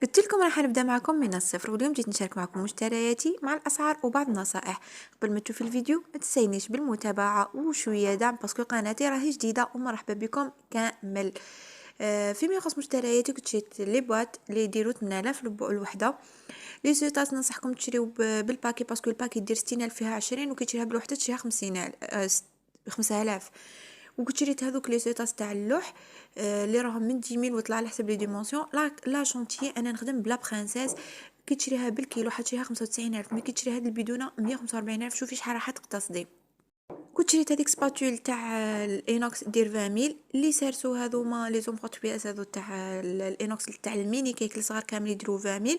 قلت لكم راح نبدأ معكم من الصفر، واليوم جيت نشارك معكم مشترياتي مع الأسعار وبعض النصائح. قبل ما تشوفي الفيديو ما تنسينيش بالمتابعة وشوية دعم، باسكو قناتي راهي جديدة ومرحبا بكم كامل. فيما يخص مشترياتي كنت شريت لي بواط اللي يديروا 8000 الوحدة. لي زيتاس ننصحكم تشريو بالباكي، باسكو الباكي يدير 60000 فيها 20، وكي تشريها بالوحدة تشريها 5000. وكنت شريت هذوك لي سيطاس تاع اللوح اللي راهم من 10000 وطلع على حسب لي ديمونسيون. لا شونتيي انا نخدم بلا برانسيس. كي تشريها بالكيلو حتشريها 95000، مي كي تشري هاد البيدونه 144000. شوفي شحال راح تقتصدي. كنت شريت هذيك سباتول تاع الانوكس دير 20000 اللي سارسو هذوما لي زومبوت بياس هذو تاع الانوكس تاع الميني كيك الصغار كامل يديروا 20000.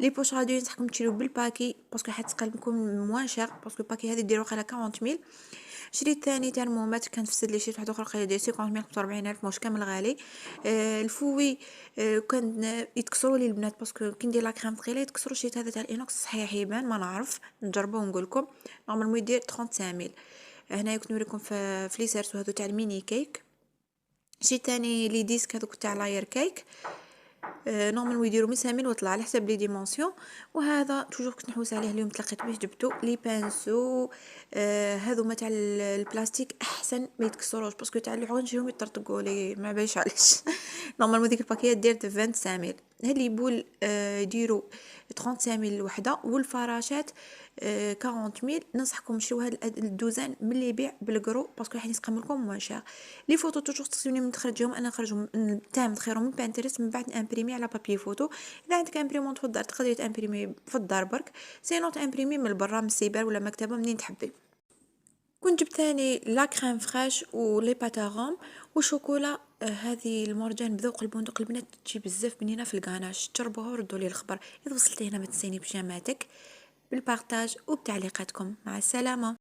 لي بوش راديو نصحكم تشريو بالباكي باسكو حتقلبكم موان شير، باسكو الباكي هذه ديروا على 40000. شريت ثاني ترمومتر كان فسد لي، شريت واحد اخر قيله ديال 50000 45000 ماهوش كامل غالي. الفوي كان يتكسروا لي البنات باسكو كي ندير لا كريم ثقيله يتكسروا. شريت هذا تاع الانوكس صحيح يبان ما نعرف، نجربوه ونقول لكم. نورمالمون يدير 35000. هنايا كنت نوريكم في لي سيرسو هذو تاع الميني كيك. شريت ثاني لي ديسك هذوك تاع لاير كيك. نورمال يديروا من 5000 وطلع على حسب لي ديمونسيون. وهذا توجور كنت نحوس عليه اليوم تلقيت به جبتو لي بانسو. هذو ما تاع البلاستيك احسن ما يتكسروش، باسكو تاع العنجهم يطرطقوا لي ما بايش علاش. نورمالمون ديك الباكيه دير 25000. هاد لي بول يديروا 35000 الوحده، والفراشات 40000. ننصحكم تشريو هاد الدوزان من اللي يبيع بالقرو باسكو راح يسقم لكم موان شير. لي فوتو توجور تصيوني من تخرجهم، انا نخرجهم تام تخيرهم من بانترست من بعد امبريمي على بابي فوتو. اذا عندك امبريمونط في الدار تقدري تامبريمي في الدار برك، سينو تامبريمي من برا من السيبر ولا مكتبه منين تحبي. كنت جبت ثاني لا كريم فريش ولي باتاغوم وشوكولا. هذه المرجان بذوق البندق، البنات تجي بزاف بنينه في الكاناش. جربوها وردوا لي الخبر. اذا وصلتي هنا ما تنسيني بجاماتك بالبارطاج وبتعليقاتكم. مع السلامه.